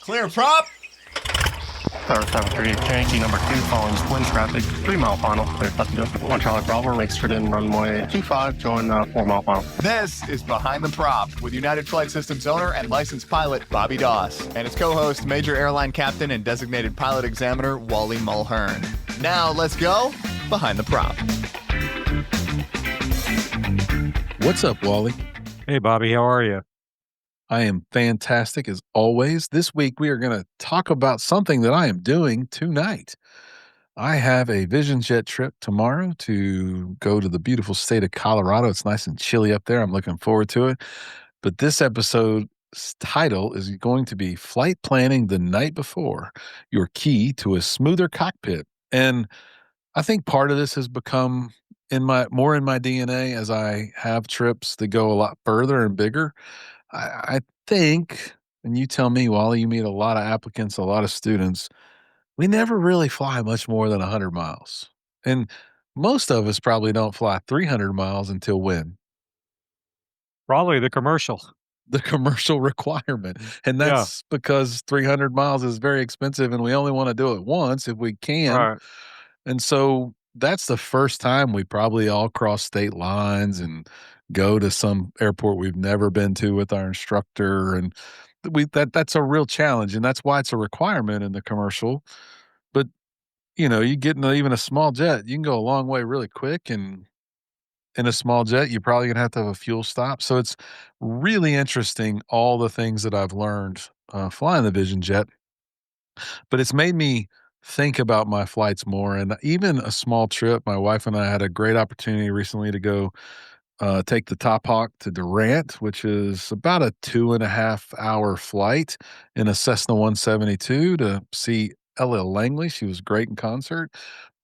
Clear prop. Tower 73, Yankee number 2, following twin traffic, 3 mile final, clear passenger. 1 Charlie Bravo, makes straight in runway 25, join 4 mile final. This is Behind the Prop with United Flight Systems owner and licensed pilot Bobby Doss and his co-host, Major Airline Captain and Designated Pilot Examiner Wally Mulhern. Now let's go Behind the Prop. What's up, Wally? Hey, Bobby, how are you? I am fantastic as always. This week, we are going to talk about something that I am doing tonight. I have a Vision Jet trip tomorrow to go to the beautiful state of Colorado. It's nice and chilly up there. I'm looking forward to it. But this episode's title is going to be Flight Planning the Night Before, Your Key to a Smoother Cockpit. And I think part of this has become more in my DNA as I have trips that go a lot further and bigger. I think, and you tell me, Wally, you meet a lot of applicants, a lot of students, we never really fly much more than 100 miles. And most of us probably don't fly 300 miles until when? Probably the commercial. The commercial requirement. And Yeah. that's because 300 miles is very expensive and we only want to do it once if we can. Right. And so that's the first time we probably all cross state lines and go to some airport we've never been to with our instructor. And that's a real challenge. And that's why it's a requirement in the commercial. But, you get in even a small jet, you can go a long way really quick. And in a small jet, you're probably going to have a fuel stop. So it's really interesting, all the things that I've learned flying the Vision Jet. But it's made me think about my flights more. And even a small trip, my wife and I had a great opportunity recently to go take the Top Hawk to Durant, which is about a 2.5-hour flight in a Cessna 172 to see Ella Langley. She was great in concert.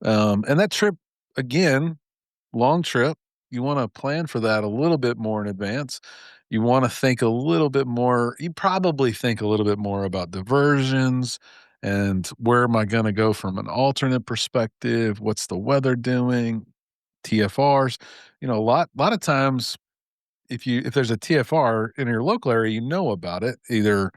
And that trip, again, long trip. You want to plan for that a little bit more in advance. You want to think a little bit more. You probably think a little bit more about diversions and where am I going to go from an alternate perspective? What's the weather doing? TFRs. A lot of times if there's a TFR in your local area, you know about it. Either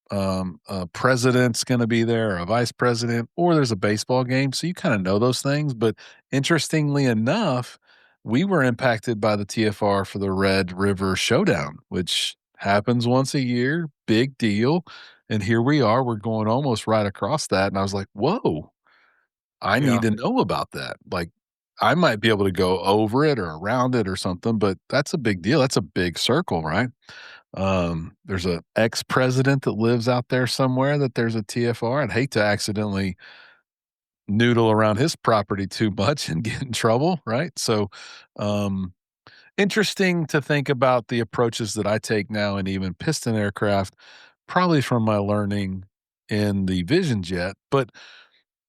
a president's going to be there, or a vice president, or there's a baseball game. So you kind of know those things. But interestingly enough, we were impacted by the TFR for the Red River Showdown, which happens once a year, big deal. And here we are, we're going almost right across that. And I was like, whoa, I Yeah. need to know about that. Like, I might be able to go over it or around it or something, but that's a big deal. That's a big circle, right? There's a ex-president that lives out there somewhere that there's a TFR. I'd hate to accidentally noodle around his property too much and get in trouble, right? So, interesting to think about the approaches that I take now and even piston aircraft, probably from my learning in the Vision Jet. But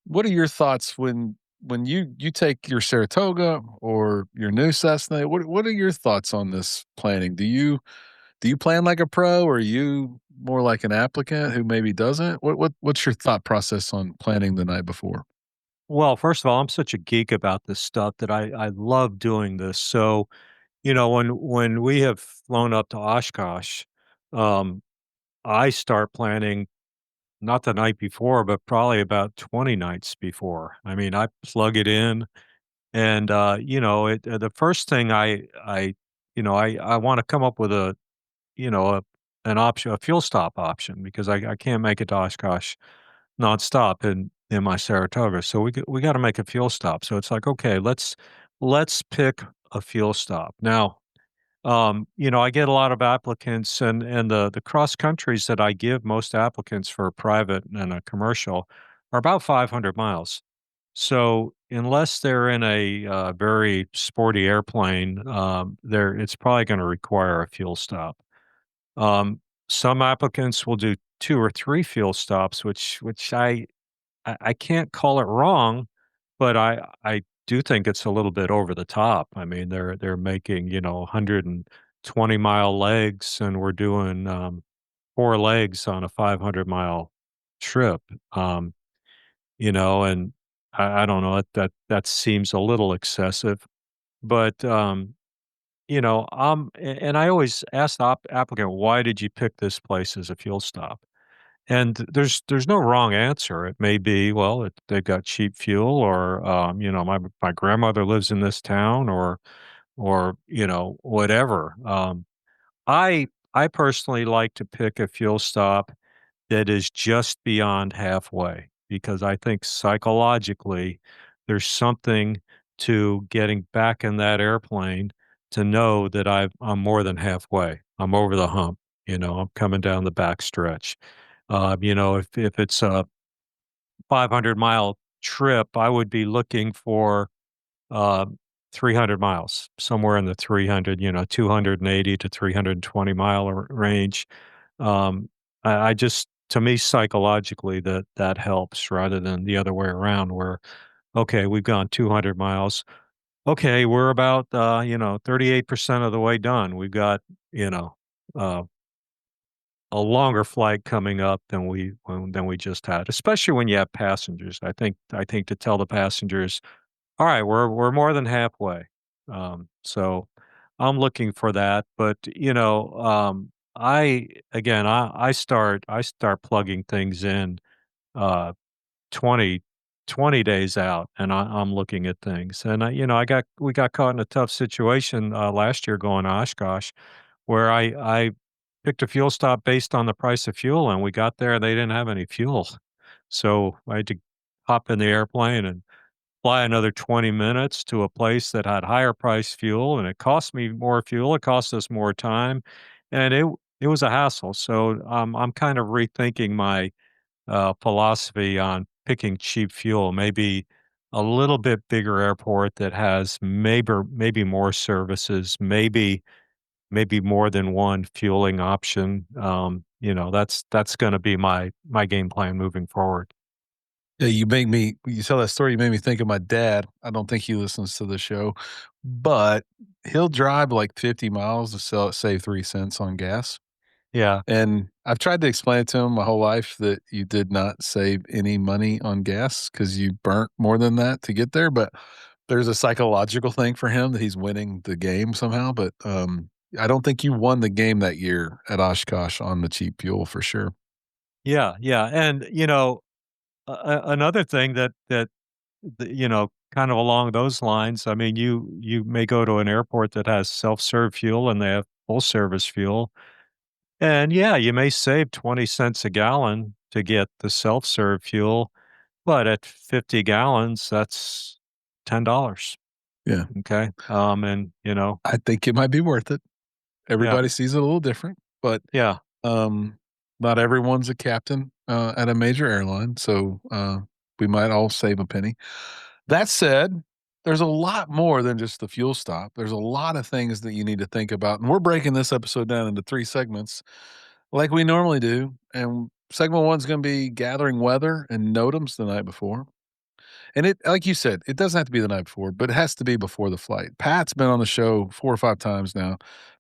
what are your thoughts when you take your Saratoga or your new Cessna? What are your thoughts on this planning? Do you plan like a pro, or are you more like an applicant who maybe doesn't? What's your thought process on planning the night before? Well, first of all, I'm such a geek about this stuff that I love doing this. So, when we have flown up to Oshkosh, um, I start planning not the night before, but probably about 20 nights before. I mean, I plug it in and, the first thing I want to come up with an option, a fuel stop option, because I can't make it to Oshkosh nonstop in my Saratoga. So we got to make a fuel stop. So it's like, okay, let's pick a fuel stop. Now, I get a lot of applicants, and the cross countries that I give most applicants for a private and a commercial are about 500 miles. So unless they're in a very sporty airplane, it's probably going to require a fuel stop. Some applicants will do 2 or 3 fuel stops, which I can't call it wrong, but I do think it's a little bit over the top. I mean, they're making, 120-mile legs, and we're doing, 4 legs on a 500-mile trip, and I don't know, that seems a little excessive, but, and I always ask the applicant, "Why did you pick this place as a fuel stop?" and there's no wrong answer. It may be, well, they've got cheap fuel, or my grandmother lives in this town, or whatever. I personally like to pick a fuel stop that is just beyond halfway, because I think psychologically there's something to getting back in that airplane to know that I'm more than halfway. I'm over the hump. I'm coming down the back stretch. If it's a 500-mile trip, I would be looking for uh, 300 miles, somewhere in the 280 to 320 mile range. I just, to me, psychologically, that helps rather than the other way around, where, okay, we've gone 200 miles. Okay, we're about, 38% of the way done. We've got, you know, uh, a longer flight coming up than we just had, especially when you have passengers. I think to tell the passengers, all right, we're more than halfway. So I'm looking for that, but I start plugging things in uh 20 20 days out, and I'm looking at things. And we got caught in a tough situation last year going to Oshkosh, where I picked a fuel stop based on the price of fuel, and we got there and they didn't have any fuel. So I had to hop in the airplane and fly another 20 minutes to a place that had higher price fuel, and it cost me more fuel, it cost us more time, and it was a hassle. So, I'm kind of rethinking my, philosophy on picking cheap fuel, maybe a little bit bigger airport that has maybe more services, maybe more than one fueling option. That's gonna be my game plan moving forward. Yeah, you tell that story, you made me think of my dad. I don't think he listens to the show, but he'll drive like 50 miles to save 3 cents on gas. Yeah. And I've tried to explain it to him my whole life that you did not save any money on gas because you burnt more than that to get there, but there's a psychological thing for him that he's winning the game somehow, but, I don't think you won the game that year at Oshkosh on the cheap fuel for sure. Yeah, yeah, and, another thing kind of along those lines, I mean, you may go to an airport that has self-serve fuel and they have full service fuel, and yeah, you may save 20 cents a gallon to get the self-serve fuel, but at 50 gallons, that's $10, Yeah. okay? And, I think it might be worth it. yeah, Everybody sees it a little different, but, yeah, um, not everyone's a captain, at a major airline, so, we might all save a penny. That said, there's a lot more than just the fuel stop. There's a lot of things that you need to think about, and we're breaking this episode down into 3 segments like we normally do, and segment 1 is gonna be gathering weather and NOTAMs the night before. And it like you said, it doesn't have to be the night before, but it has to be before the flight. Pat's been on the show 4 or 5 times now.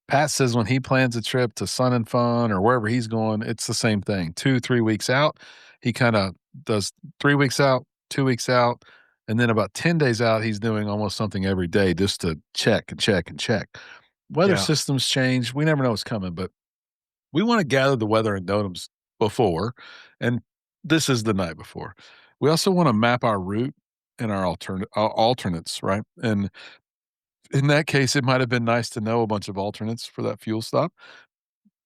Pat says when he plans a trip to Sun and Fun or wherever he's going, it's the same thing. 2, 3 weeks out, he kinda does 3 weeks out, 2 weeks out, and then about 10 days out, he's doing almost something every day just to check and check and check. Weather yeah. systems change. We never know what's coming, but we wanna gather the weather and NOTAMs before, and this is the night before. We also wanna map our route and our alternates, right? And in that case, it might have been nice to know a bunch of alternates for that fuel stop,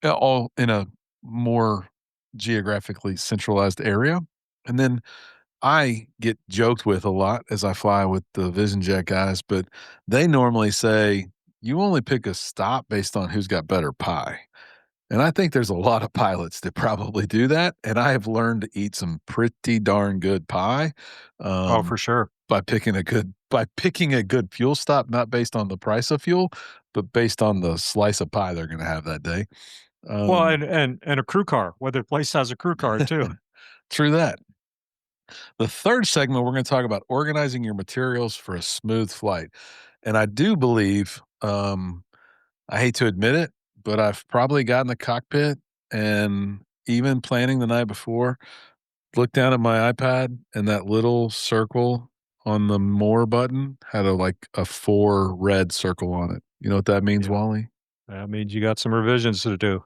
all in a more geographically centralized area. And then I get joked with a lot as I fly with the VisionJet guys, but they normally say, "You only pick a stop based on who's got better pie." And I think there's a lot of pilots that probably do that, and I have learned to eat some pretty darn good pie, Oh, um, for sure. by picking a good fuel stop, not based on the price of fuel, but based on the slice of pie they're gonna have that day. Well, Um, and a crew car, whether the place has a crew car too. True that. The 3rd segment, we're gonna talk about organizing your materials for a smooth flight, and I do believe, I hate to admit it, but I've probably gotten the cockpit and even planning the night before, looked down at my iPad and that little circle on the more button had a 4 red circle on it. You know what that means, Yeah, Wally? that means you got some revisions to do.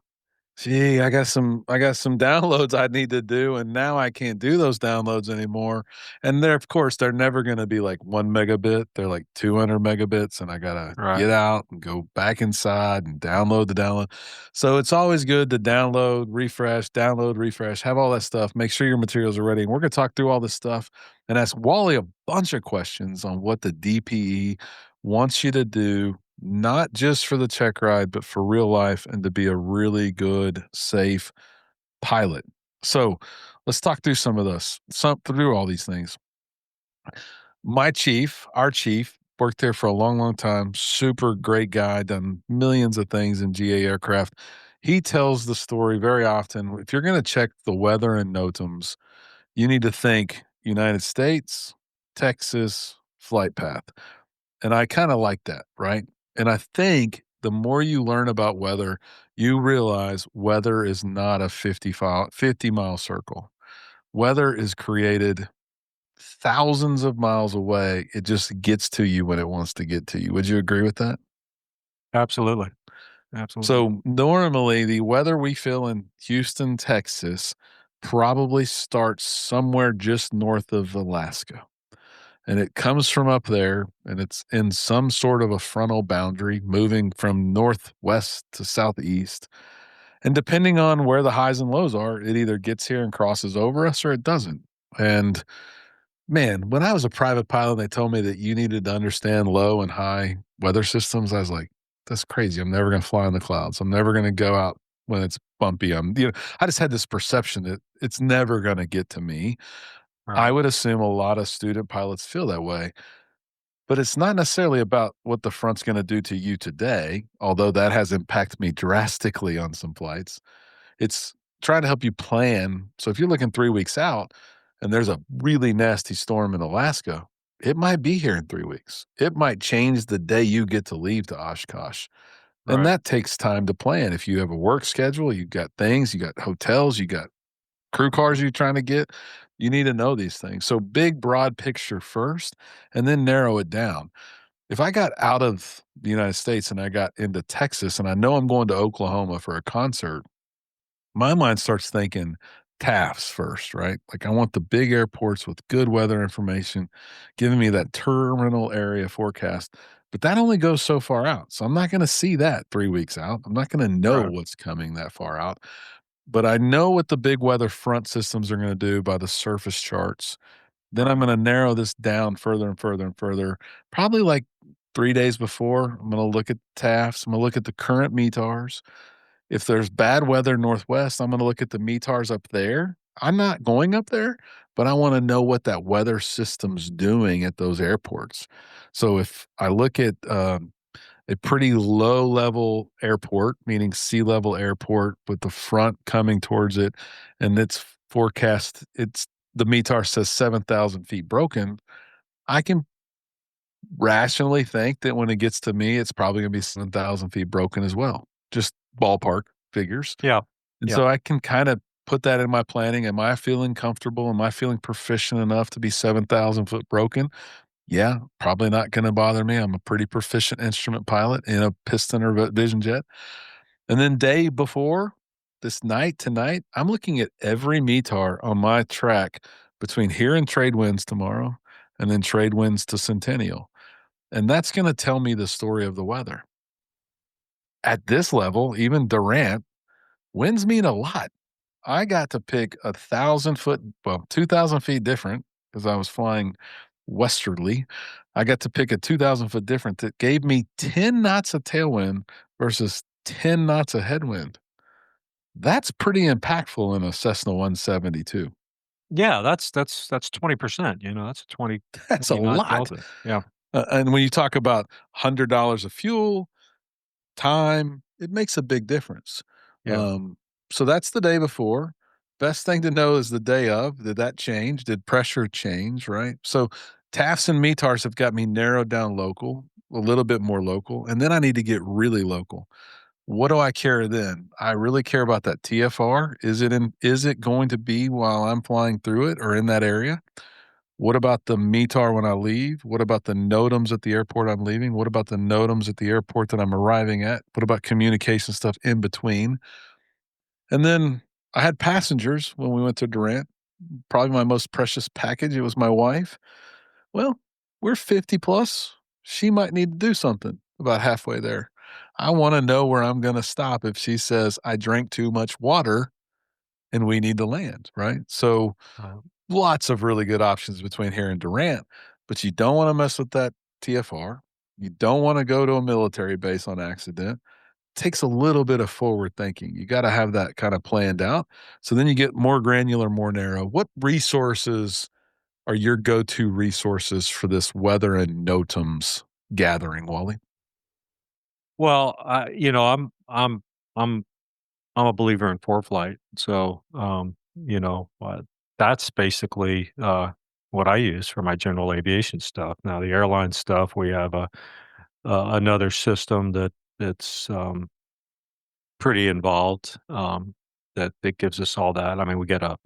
Gee, I got some downloads I need to do, and now I can't do those downloads anymore. And they're of course they're never gonna be like 1 megabit. They're like 200 megabits, and I gotta Right. get out and go back inside and download the download. So it's always good to download, refresh, have all that stuff, make sure your materials are ready. And we're gonna talk through all this stuff and ask Wally a bunch of questions on what the DPE wants you to do, not just for the check ride, but for real life and to be a really good, safe pilot. So let's talk through some of this, through all these things. Our chief, worked there for a long, long time, super great guy, done millions of things in GA aircraft. He tells the story very often. If you're going to check the weather and NOTAMs, you need to think United States, Texas, flight path. And I kinda like that, right? And I think the more you learn about weather, you realize weather is not a 50-mile circle. Weather is created thousands of miles away. It just gets to you when it wants to get to you. Would you agree with that? Absolutely. Absolutely. So, normally, the weather we feel in Houston, Texas probably starts somewhere just north of Alaska. And it comes from up there, and it's in some sort of a frontal boundary, moving from northwest to southeast. And depending on where the highs and lows are, it either gets here and crosses over us or it doesn't. And man, when I was a private pilot, they told me that you needed to understand low and high weather systems. I was like, that's crazy. I'm never going to fly in the clouds. I'm never going to go out when it's bumpy. I just had this perception that it's never going to get to me. Right. I would assume a lot of student pilots feel that way. But it's not necessarily about what the front's gonna do to you today, although that has impacted me drastically on some flights. It's trying to help you plan. So if you're looking 3 weeks out and there's a really nasty storm in Alaska, it might be here in 3 weeks. It might change the day you get to leave to Oshkosh, and Right. that takes time to plan. If you have a work schedule, you got things, you got hotels, you got crew cars you're trying to get, you need to know these things. So big, broad picture first, and then narrow it down. If I got out of the United States and I got into Texas and I know I'm going to Oklahoma for a concert, my mind starts thinking TAFs first, right? Like I want the big airports with good weather information, giving me that terminal area forecast. But that only goes so far out. So I'm not going to see that 3 weeks out. I'm not going to know Right. what's coming that far out. But I know what the big weather front systems are going to do by the surface charts. Then I'm Right. gonna narrow this down further and further and further. Probably like 3 days before, I'm gonna look at TAFs, I'm gonna look at the current METARs. If there's bad weather northwest, I'm gonna look at the METARs up there. I'm not going up there, but I wanna know what that weather system's doing at those airports. So if I look at, a pretty low level airport, meaning sea level airport with the front coming towards it, and it's forecast, it's the METAR says 7,000 feet broken. I can rationally think that when it gets to me, it's probably going to be 7,000 feet broken as well. Just ballpark figures. Yeah. And Yeah. so I can kind of put that in my planning. Am I feeling comfortable? Am I feeling proficient enough to be 7,000 foot broken? Yeah, probably not going to bother me. I'm a pretty proficient instrument pilot in a piston or vision jet. And then day before, this night tonight, I'm looking at every METAR on my track between here and trade winds tomorrow and then trade winds to Centennial. And that's going to tell me the story of the weather. At this level, even Durant, winds mean a lot. I got to pick 1,000 foot, well, 2,000 feet different because I was flying westerly. I got to pick a 2,000 foot difference that gave me 10 knots of tailwind versus 10 knots of headwind. That's pretty impactful in a Cessna 172. Yeah, that's 20%, that's a 20 That's a 20 knot lot. delta. Yeah. And when you talk about $100 of fuel, time, it makes a big difference. Yeah. Um, so that's the day before. Best thing to know is the day of. Did that change? Did pressure change? Right. So TAFs and METARs have got me narrowed down local, a little bit more local, and then I need to get really local. What do I care then? I really care about that TFR. Is it going to be while I'm flying through it or in that area? What about the METAR when I leave? What about the NOTAMs at the airport I'm leaving? What about the NOTAMs at the airport that I'm arriving at? What about communication stuff in between? And then I had passengers when we went to Durant. Probably my most precious package. It was my wife. Well, we're 50 plus. She might need to do something about halfway there. I want to know where I'm going to stop if she says I drank too much water and we need to land, right? So Uh, lots of really good options between here and Durant, but you don't want to mess with that TFR. You don't want to go to a military base on accident. Takes a little bit of forward thinking. You got to have that kind of planned out. So then you get more granular, more narrow. What resources are your go-to resources for this weather and NOTAMs gathering, Wally? well, I'm I'm a believer in ForeFlight, so, that's basically, what I use for my general aviation stuff. Now the airline stuff, we have another system that's, pretty involved, that gives us all that. I mean, we get a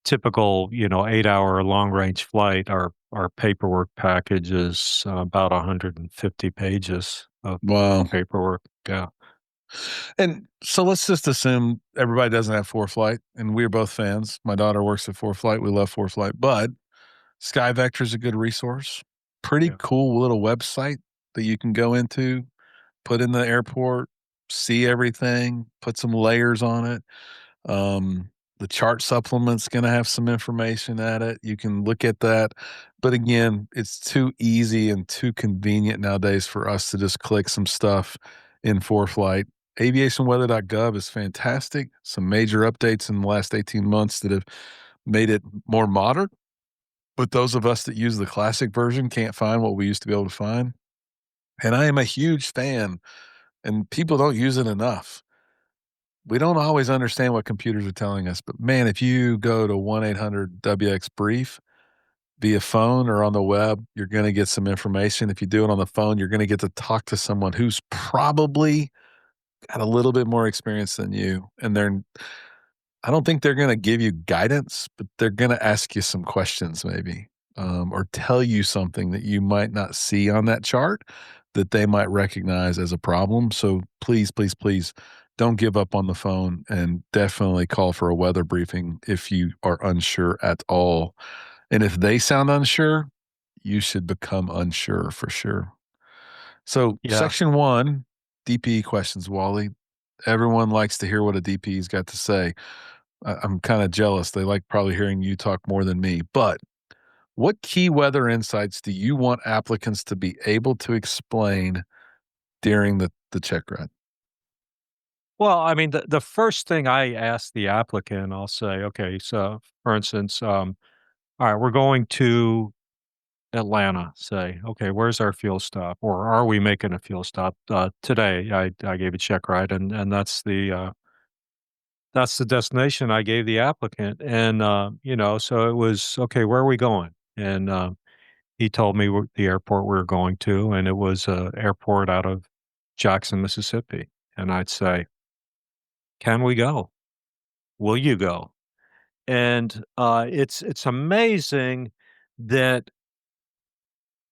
typical, 8-hour long-range flight. Our paperwork package is, about 150 pages of Wow. paperwork, yeah. And so let's just assume everybody doesn't have ForeFlight, and we're both fans. My daughter works at ForeFlight. We love ForeFlight, but SkyVector is a good resource. Pretty Yeah. cool little website that you can go into, put in the airport, see everything, put some layers on it. The chart supplement's going to have some information at it. You can look at that. But again, it's too easy and too convenient nowadays for us to just click some stuff in ForeFlight. Aviationweather.gov is fantastic. Some major updates in the last 18 months that have made it more modern. But those of us that use the classic version can't find what we used to be able to find. And I am a huge fan, and people don't use it enough. We don't always understand what computers are telling us, but man, if you go to 1-800-WX brief via phone or on the web, you're going to get some information. If you do it on the phone, you're going to get to talk to someone who's probably got a little bit more experience than you. And I don't think they're going to give you guidance, but they're going to ask you some questions maybe, or tell you something that you might not see on that chart that they might recognize as a problem. So please, please, please don't give up on the phone, and definitely call for a weather briefing if you are unsure at all. And if they sound unsure, you should become unsure for sure. So Yeah. section 1, DPE questions, Wally. Everyone likes to hear what a DPE's got to say. I'm kind of jealous. They like probably hearing you talk more than me. But what key weather insights do you want applicants to be able to explain during the check ride? Well, I mean, the first thing I ask the applicant, I'll say, okay, so for instance, all right, we're going to Atlanta, say, okay, where's our fuel stop? Or are we making a fuel stop? Today, I gave a check ride, and that's the destination I gave the applicant. And, so it was, okay, where are we going? And he told me the airport we were going to, and it was a airport out of Jackson, Mississippi. And I'd say, can we go? Will you go? And, it's amazing that,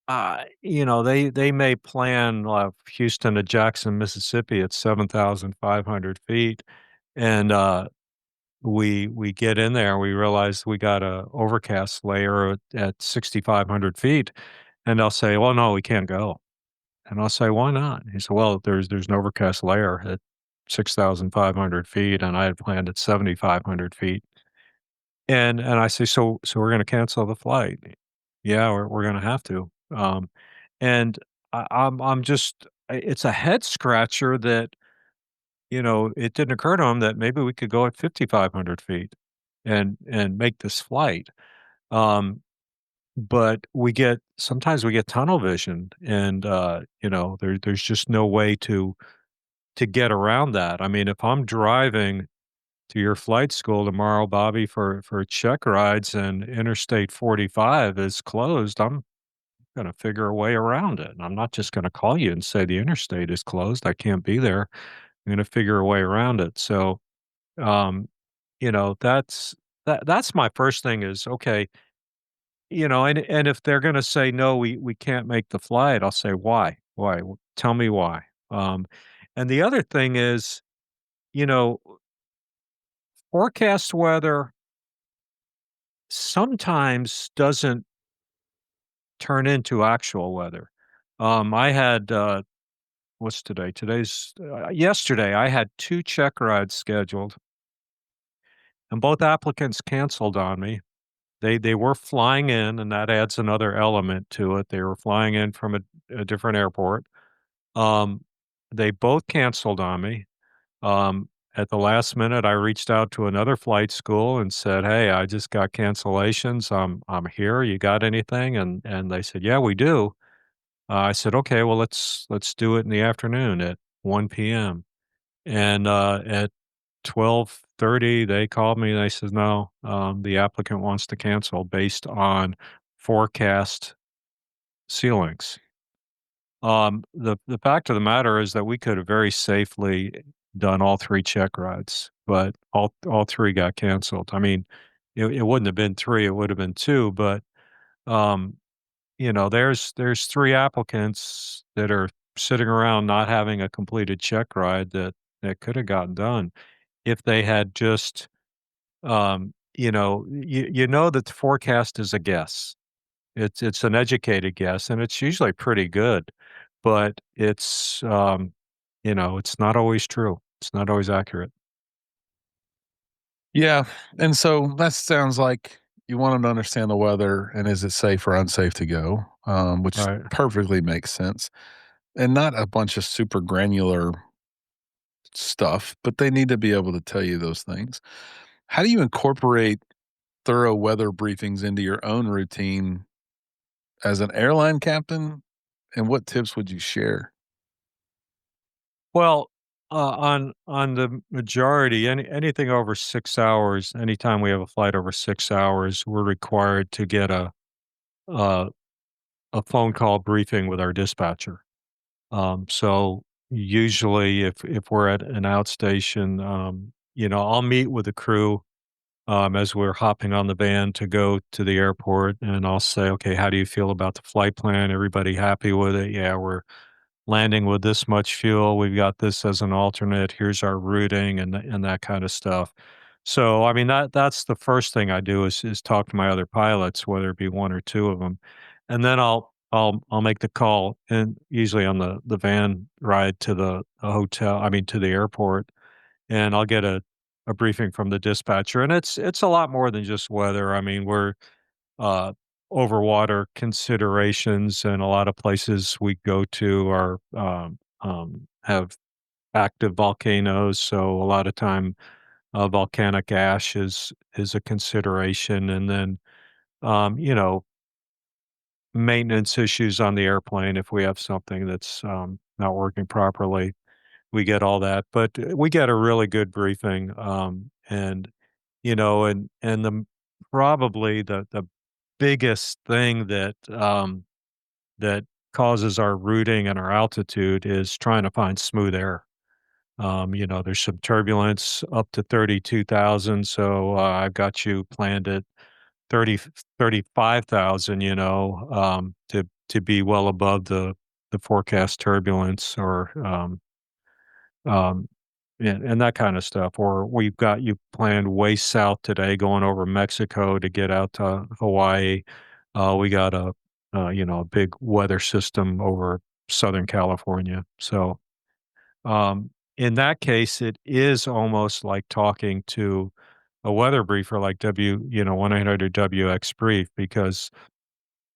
they may plan, Houston to Jackson, Mississippi at 7,500 feet, and, we get in there, and we realize we got a overcast layer at 6,500 feet, and they'll say, "Well, no, we can't go." And I'll say, "Why not?" He said, "Well, there's an overcast layer at 6,500 feet, and I had planned at 7,500 feet." And I say, "So we're gonna cancel the flight?" "Yeah, we're gonna have to." And I'm just it's a head scratcher that, it didn't occur to him that maybe we could go at 5,500 feet and make this flight. Um, but sometimes we get tunnel vision, and, there's just no way to get around that. I mean, if I'm driving to your flight school tomorrow, Bobby, for check rides, and Interstate 45 is closed, I'm gonna figure a way around it. And I'm not just gonna call you and say the interstate is closed. I can't be there. I'm gonna figure a way around it. So, um, that's my first thing is, okay, and if they're gonna say, "No, we can't make the flight," I'll say, "Why? Why? Tell me why." And the other thing is, you know forecast weather sometimes doesn't turn into actual weather. I had what's today? Today's yesterday. I had 2 check rides scheduled, and both applicants canceled on me. They were flying in, and that adds another element to it. They were flying in from a different airport. Um, they both canceled on me. At the last minute, I reached out to another flight school and said, "Hey, I just got cancellations. I'm here. You got anything?" And they said, "Yeah, we do." I said, "Okay, well, let's do it in the afternoon at 1 p.m." And at 12:30, they called me and they said, "No, the applicant wants to cancel based on forecast ceilings." The fact of the matter is that we could have very safely done all 3 check rides, but all 3 got canceled. I mean, it wouldn't have been 3, it would have been 2, but, um, there's 3 applicants that are sitting around not having a completed check ride that could have gotten done if they had just, you know that the forecast is a guess. It's an educated guess, and it's usually pretty good, but it's not always true. It's not always accurate. Yeah, and so that sounds like you want them to understand the weather and is it safe or unsafe to go, which Right. perfectly makes sense, and not a bunch of super granular stuff, but they need to be able to tell you those things. How do you incorporate thorough weather briefings into your own routine as an airline captain, and what tips would you share? Well, on the majority, anything over 6 hours, anytime we have a flight over 6 hours, we're required to get a a phone call briefing with our dispatcher. So usually if we're at an outstation, I'll meet with the crew as we're hopping on the van to go to the airport, and I'll say, "Okay, how do you feel about the flight plan? Everybody happy with it? Yeah, we're landing with this much fuel. We've got this as an alternate. Here's our routing and that kind of stuff." So, I mean, that's the first thing I do is talk to my other pilots, whether it be 1 or 2 of them, and then I'll make the call, and usually on the van ride to the hotel, I mean, to the airport, and I'll get a briefing from the dispatcher, and it's a lot more than just weather. I mean, we're uh, overwater considerations, and a lot of places we go to are have active volcanoes, so a lot of time volcanic ash is a consideration, and then maintenance issues on the airplane if we have something that's not working properly. We get all that, but we get a really good briefing, and the probably the biggest thing that causes our routing and our altitude is trying to find smooth air. There's some turbulence up to 32,000, so I've got you planned at 35,000. To be well above the forecast turbulence, or um, and that kind of stuff. Or we've got you planned way south today, going over Mexico to get out to Hawaii. We got a big weather system over Southern California. So in that case, it is almost like talking to a weather briefer, like 1-800 WX brief, because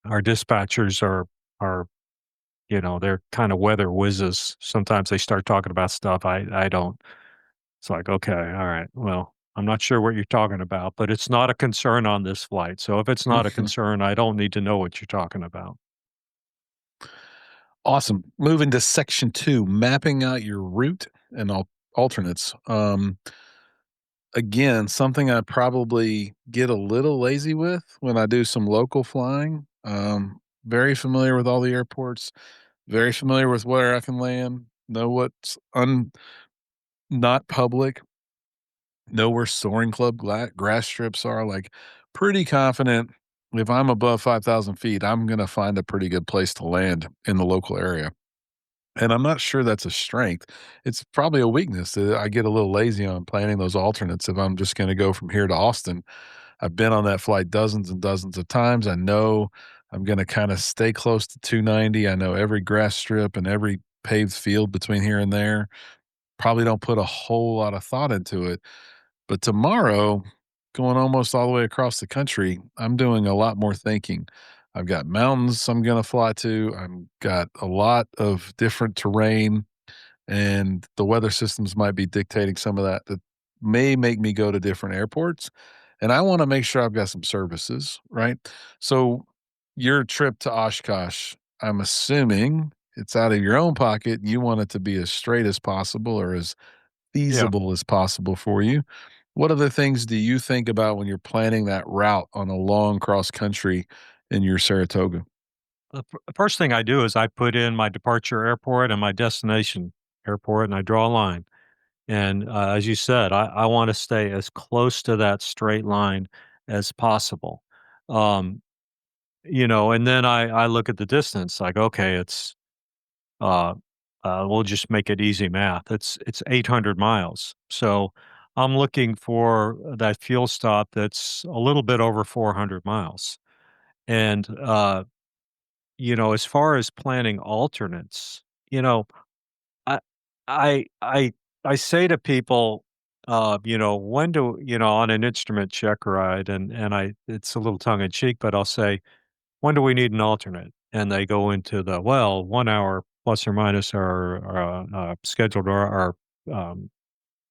our dispatchers are they're kind of weather whizzes. Sometimes they start talking about stuff I don't. It's like, okay, all right, well, I'm not sure what you're talking about, but it's not a concern on this flight. So if it's not a concern, I don't need to know what you're talking about. Awesome. Moving to section 2, mapping out your route and alternates. Again, something I probably get a little lazy with when I do some local flying. Very familiar with all the airports, very familiar with where I can land, know what's not public, know where soaring club grass strips are. Like, pretty confident if I'm above 5,000 feet, I'm going to find a pretty good place to land in the local area. And I'm not sure that's a strength. It's probably a weakness that I get a little lazy on planning those alternates if I'm just gonna go from here to Austin. I've been on that flight dozens and dozens of times. I know I'm gonna kinda stay close to 290. I know every grass strip and every paved field between here and there. Probably don't put a whole lot of thought into it. But tomorrow, going almost all the way across the country, I'm doing a lot more thinking. I've got mountains I'm gonna fly to. I've got a lot of different terrain, and the weather systems might be dictating some of that may make me go to different airports. And I wanna make sure I've got some services, right? So your trip to Oshkosh, I'm assuming it's out of your own pocket, and you want it to be as straight as possible or as Yeah. feasible as possible for you. What other things do you think about when you're planning that route on a long cross country in your Saratoga? The first thing I do is I put in my departure airport and my destination airport, and I draw a line. And as you said, I want to stay as close to that straight line as possible. Um, and then I look at the distance, like, okay, uh, we'll just make it easy math. It's 800 miles. So I'm looking for that fuel stop that's a little bit over 400 miles. And as far as planning alternates, I I I I say to people, when do on an instrument check ride, and it's a little tongue in cheek, but I'll say, when do we need an alternate? And they go into the 1 hour plus or minus our scheduled or our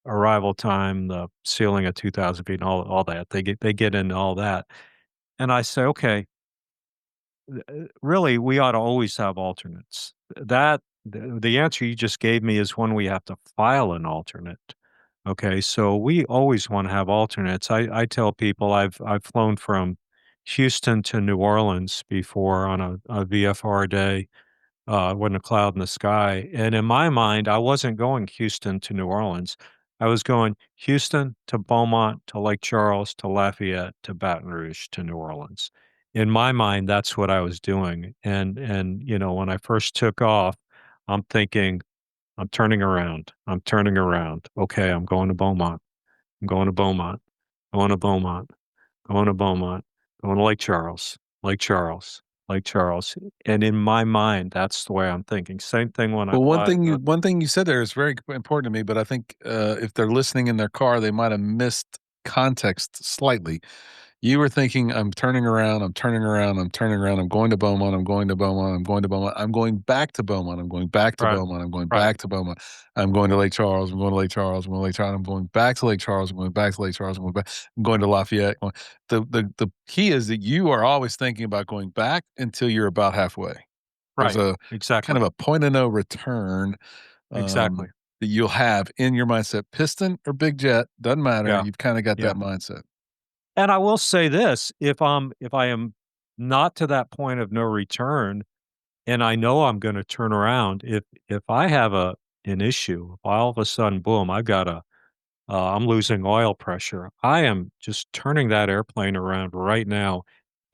arrival time, the ceiling at 2,000 feet, and all that. They get into all that, and I say, okay, really, we ought to always have alternates. The answer you just gave me is when we have to file an alternate. Okay, so we always want to have alternates. I tell people I've flown from Houston to New Orleans before on a VFR day, wasn't a cloud in the sky. And in my mind, I wasn't going Houston to New Orleans. I was going Houston to Beaumont to Lake Charles to Lafayette to Baton Rouge to New Orleans. In my mind, that's what I was doing. And when I first took off, I'm thinking, I'm turning around. I'm turning around. Okay, I'm going to Beaumont. I'm going to Beaumont. Going to Beaumont. Going to Beaumont. Going to Lake Charles. Lake Charles. Lake Charles. And in my mind, that's the way I'm thinking. Same thing when I Well, fly. one thing you said there is very important to me, but I think if they're listening in their car, they might have missed context slightly. You were thinking, I'm turning around, I'm turning around, I'm turning around, I'm going to Beaumont, I'm going to Beaumont, I'm going to Beaumont, I'm going back to Beaumont, I'm going back to Right. Beaumont, I'm going Right. back to Beaumont, I'm going to Lake Charles, I'm going to Lake Charles, I'm going to Lake Charles, I'm going back to Lake Charles, I'm going back to Lake Charles, I'm going back, I'm going to Lafayette. The key is that you are always thinking about going back until you're about halfway. There's Right. a kind Exactly. of a point of no return Exactly. that you'll have in your mindset. Piston or big jet, doesn't matter. Yeah. You've kind of got Yeah. that mindset. And I will say this, if I am not to that point of no return and I know I'm gonna turn around, if I have an issue, if all of a sudden, boom, I'm losing oil pressure, I am just turning that airplane around right now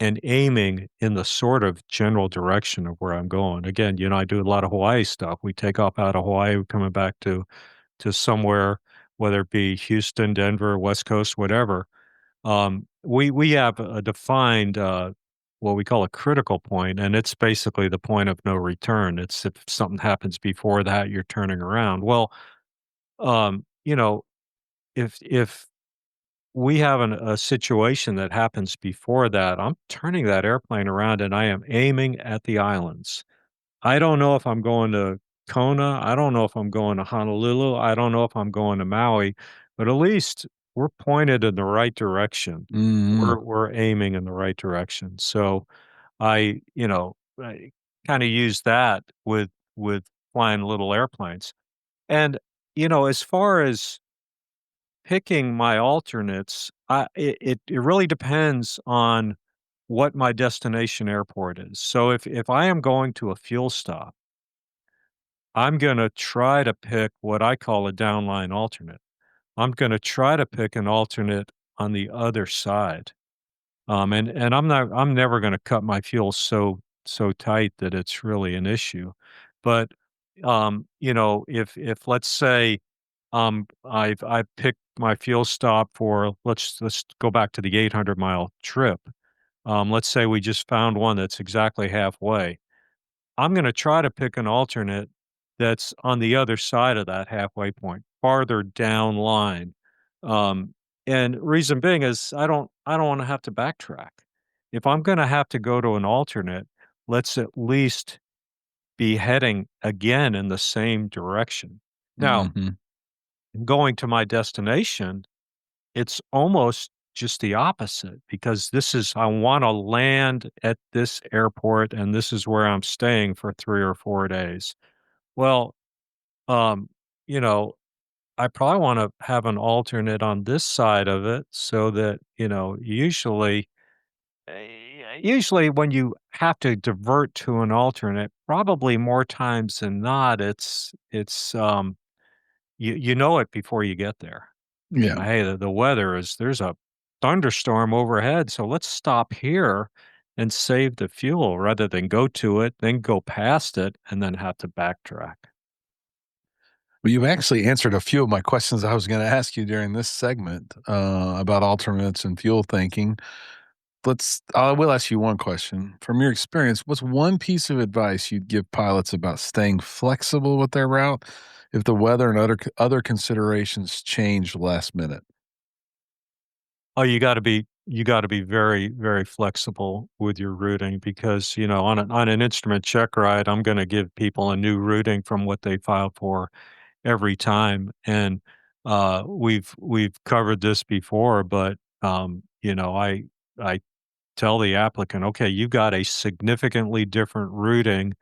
and aiming in the sort of general direction of where I'm going. Again, I do a lot of Hawaii stuff. We take off out of Hawaii, we're coming back to somewhere, whether it be Houston, Denver, West Coast, whatever. We have a defined, what we call a critical point, and it's basically the point of no return. It's if something happens before that, you're turning around. Well, um, you know, if we have a situation that happens before that, I'm turning that airplane around and I am aiming at the islands. I don't know if I'm going to Kona. I don't know if I'm going to Honolulu. I don't know if I'm going to Maui, but at least we're pointed in the right direction. Mhm. We're aiming in the right direction. So I kind of use that with flying little airplanes. And as far as picking my alternates, it really depends on what my destination airport is. So if I am going to a fuel stop, I'm gonna try to pick what I call a downline alternate. I'm gonna try to pick an alternate on the other side. And I'm never gonna cut my fuel so tight that it's really an issue. But if let's say I've picked my fuel stop for let's go back to the 800-mile trip. Let's say we just found one that's exactly halfway. I'm going to try to pick an alternate that's on the other side of that halfway point, farther down line. Um, and reason being is I don't want to have to backtrack. If I'm going to have to go to an alternate, let's at least be heading again in the same direction. Now, Mhm. going to my destination, it's almost just the opposite because this is I wanna land at this airport, and this is where I'm staying for 3 or 4 days. Well, um, you know, I probably wanna have an alternate on this side of it so that, usually when you have to divert to an alternate, probably more times than not, you know it before you get there. Yeah. Hey, the weather is there's a thunderstorm overhead, so let's stop here and save the fuel rather than go to it, then go past it, and then have to backtrack. Well, you've actually answered a few of my questions I was gonna ask you during this segment, about alternates and fuel thinking. I will ask you one question. From your experience, what's one piece of advice you'd give pilots about staying flexible with their route if the weather and other considerations change last minute? Oh, you gotta be very, very flexible with your routing because, on an instrument check ride, I'm gonna give people a new routing from what they filed for every time, and, we've covered this before, but, I tell the applicant, "Okay, you got a significantly different routing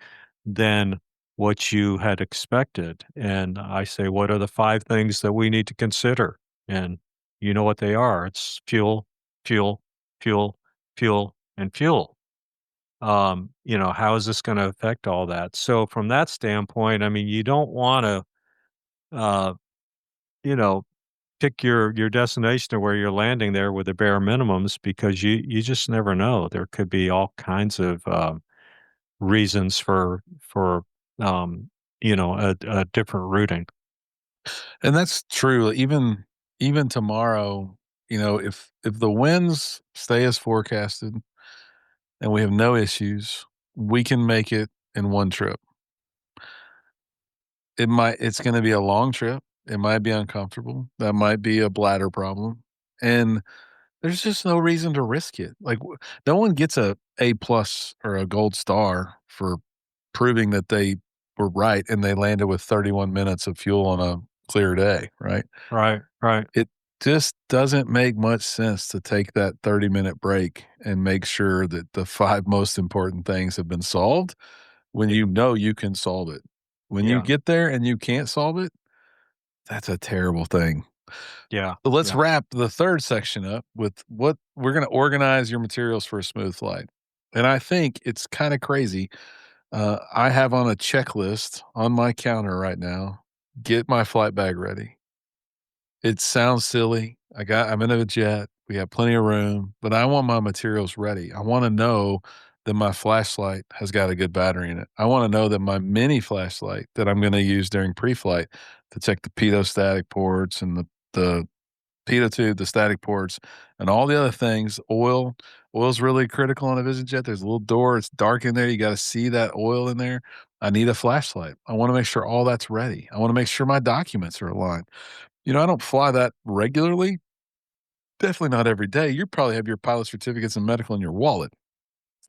than what you had expected." And I say, "What are the 5 things that we need to consider?" And you know what they are. It's fuel, fuel, fuel, fuel, and fuel. How is this gonna affect all that? So from that standpoint, I mean, you don't wanna, uh, you know, pick your destination to where you're landing there with the bare minimums because you just never know. There could be all kinds of, reasons for, um, a different routing. And that's true. Even tomorrow, if the winds stay as forecasted and we have no issues, we can make it in one trip. It's gonna be a long trip. It might be uncomfortable. That might be a bladder problem. And there's just no reason to risk it. Like, no one gets a A plus or a gold star for proving that they were right and they landed with 31 minutes of fuel on a clear day, right? Right, right. It just doesn't make much sense to take that 30-minute break and make sure that the 5 most important things have been solved when Yeah, you know you can solve it. When you yeah, get there and you can't solve it, that's a terrible thing. yeah, So let's yeah, wrap the 3rd section up with what we're gonna organize your materials for a smooth flight. And I think it's kinda crazy. I have on a checklist on my counter right now, get my flight bag ready. It sounds silly. I'm in a jet. We have plenty of room, but I want my materials ready. I wanna know that my flashlight has got a good battery in it. I wanna know that my mini flashlight that I'm gonna use during pre-flight to check the pitot static ports and the pitot tube, the static ports, and all the other things. Oil's really critical on a VisionJet. There's a little door. It's dark in there. You gotta see that oil in there. I need a flashlight. I wanna make sure all that's ready. I wanna make sure my documents are aligned. I don't fly that regularly, definitely not every day. You probably have your pilot certificates and medical in your wallet.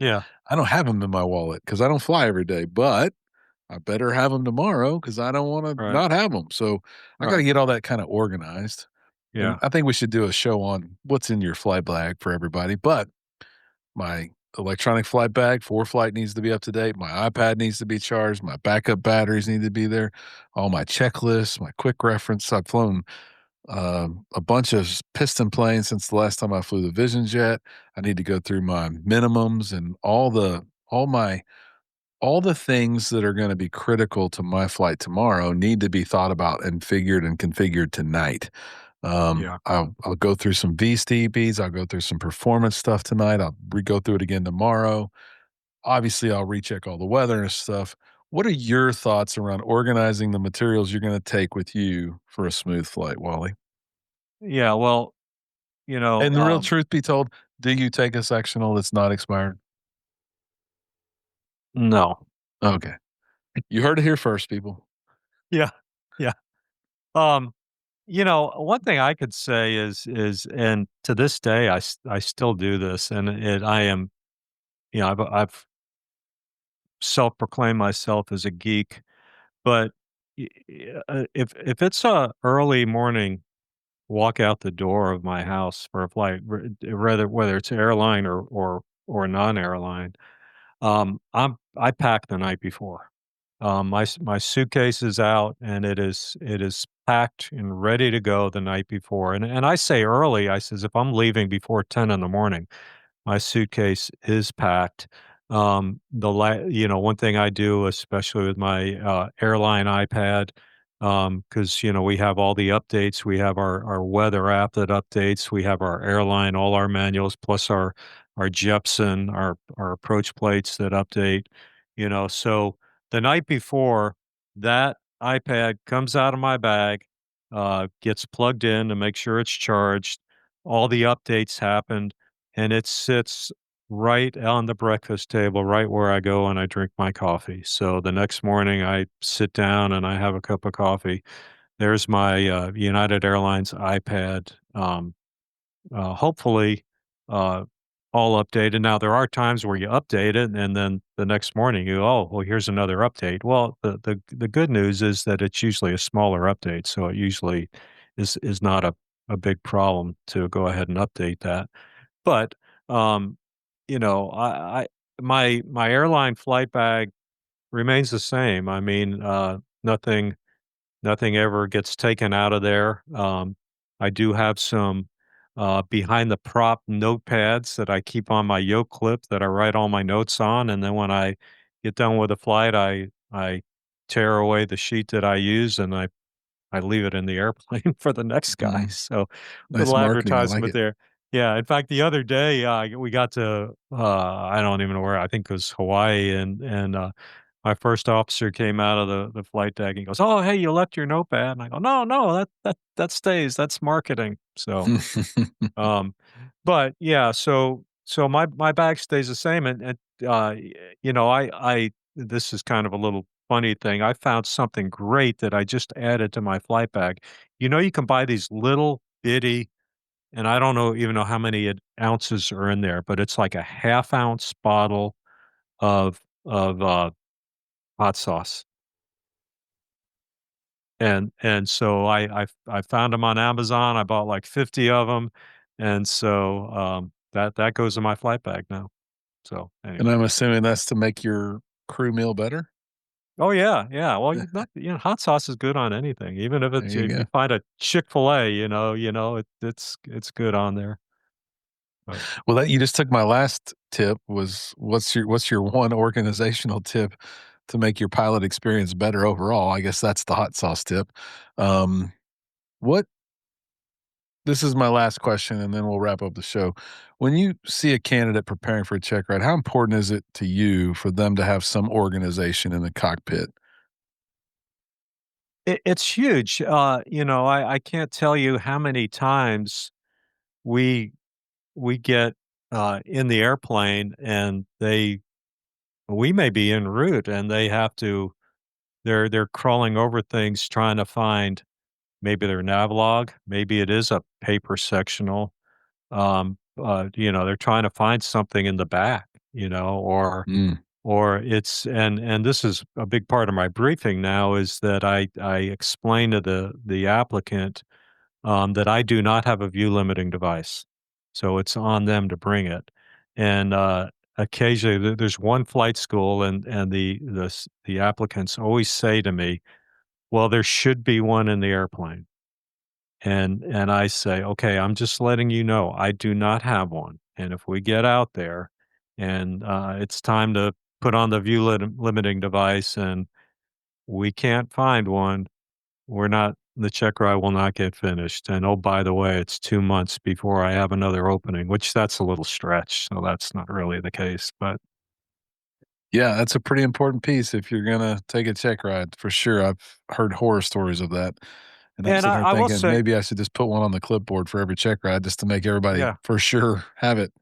yeah. I don't have them in my wallet because I don't fly every day, but I better have them tomorrow because I don't wanna Right, not have them. So, I gotta right. get all that kinda organized, and Yeah, I think we should do a show on what's in your flight bag for everybody, but my electronic flight bag for flight needs to be up to date, my iPad needs to be charged, my backup batteries need to be there, all my checklists, my quick reference. I've flown a bunch of piston planes since the last time I flew the Vision Jet. I need to go through my minimums and all the things that are going to be critical to my flight tomorrow need to be thought about and figured and configured tonight. yeah, I'll go through some VSTPs. I'll go through some performance stuff tonight. I'll go through it again tomorrow. Obviously, I'll recheck all the weather and stuff. What are your thoughts around organizing the materials you're gonna take with you for a smooth flight, Wally? Yeah, well, you know, And the real truth be told, do you take a sectional that's not expired? no. Okay. You heard it here first, people. Yeah, yeah. Um, one thing I could say is, and to this day, I still do this, and I am, I've self-proclaimed myself as a geek, but if it's a early morning walk out the door of my house for a flight, rather whether it's airline or non-airline, I pack the night before. My suitcase is out and it is packed and ready to go the night before. And I say early, I says if I'm leaving before 10 in the morning, my suitcase is packed. One thing I do, especially with my airline iPad, because we have all the updates. We have our weather app that updates. We have our airline, all our manuals, plus our Jepson, our approach plates that update. So the night before, that iPad comes out of my bag, gets plugged in to make sure it's charged. All the updates happened and it sits right on the breakfast table, right where I go and I drink my coffee. So the next morning, I sit down and I have a cup of coffee. There's my United Airlines iPad, hopefully uh, all updated. Now, there are times where you update it and then the next morning you go, oh, well, here's another update. Well, the good news is that it's usually a smaller update. So it usually is not a big problem to go ahead and update that. But, um, I my airline flight bag remains the same. I mean, nothing ever gets taken out of there. I do have some, behind the prop notepads that I keep on my yoke clip that I write all my notes on, and then when I get done with a flight, I tear away the sheet that I use, and I leave it in the airplane for the next guy, Mm, so nice little marketing, I like advertisement it. there. Yeah, in fact, the other day, we got to, I don't even know where, I think it was Hawaii, and my first officer came out of the flight deck, and he goes, "Oh, hey, you left your notepad," and I go, "No, no, that stays, that's marketing." So, um, but yeah, so my bag stays the same, and I this is kind of a little funny thing. I found something great that I just added to my flight bag. You can buy these little bitty, and I don't even know how many ounces are in there, but it's like a half ounce bottle of hot sauce. And so I found them on Amazon. I bought like 50 of them, and so that goes in my flight bag now. So And anyway. I'm assuming that's to make your crew meal better? Oh yeah, yeah. Well, hot sauce is good on anything, even if There it's you if go. you find a Chick-fil-A, it's good on there. But Well, that you just took my last tip was what's your one organizational tip to make your pilot experience better overall? I guess that's the hot sauce tip. Um, what This is my last question, and then we'll wrap up the show. When you see a candidate preparing for a check ride, how important is it to you for them to have some organization in the cockpit? it's huge. I can't tell you how many times we we get in the airplane and we may be en route and they have to they're crawling over things trying to find maybe their navlog, maybe it is a paper sectional. They're trying to find something in the back, Mm, or it's and this is a big part of my briefing now is that I explain to the applicant that I do not have a view limiting device. So it's on them to bring it. And occasionally there's one flight school and the applicants always say to me, "Well, there should be one in the airplane." And I say, "Okay, I'm just letting you know I do not have one. And if we get out there and it's time to put on the view limiting device and we can't find one, the check ride will not get finished. And oh, by the way, it's 2 months before I have another opening," which that's a little stretch. So that's not really the case. But Yeah, that's a pretty important piece if you're gonna take a check ride, for sure. I've heard horror stories of that, and I'm And sitting here I will thinking say, maybe I should just put one on the clipboard for every check ride just to make everybody yeah, for sure have it.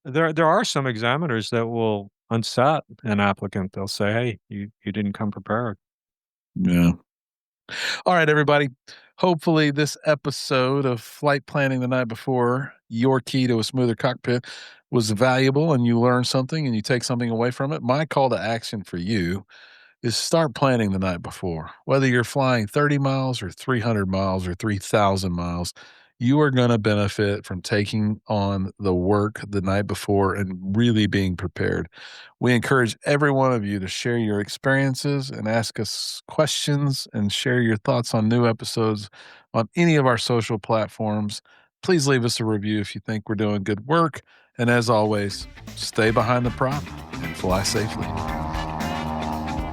there are some examiners that will unset an applicant. They'll say, "Hey, you didn't come prepared." Yeah. All right, everybody. Hopefully, this episode of Flight Planning the Night Before, your key to a smoother cockpit, was valuable and you learned something and you take something away from it. My call to action for you is start planning the night before. Whether you're flying 30 miles or 300 miles or 3,000 miles, you are going to benefit from taking on the work the night before and really being prepared. We encourage every one of you to share your experiences and ask us questions and share your thoughts on new episodes on any of our social platforms. Please leave us a review if you think we're doing good work. And as always, stay behind the prop and fly safely.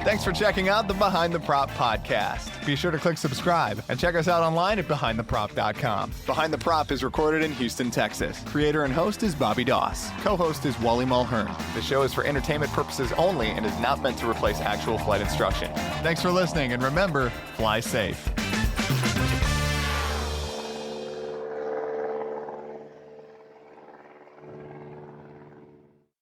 Thanks for checking out the Behind the Prop podcast. Be sure to click subscribe and check us out online at BehindTheProp.com. Behind the Prop is recorded in Houston, Texas. Creator and host is Bobby Doss. Co-host is Wally Mulhern. The show is for entertainment purposes only and is not meant to replace actual flight instruction. Thanks for listening, and remember, fly safe.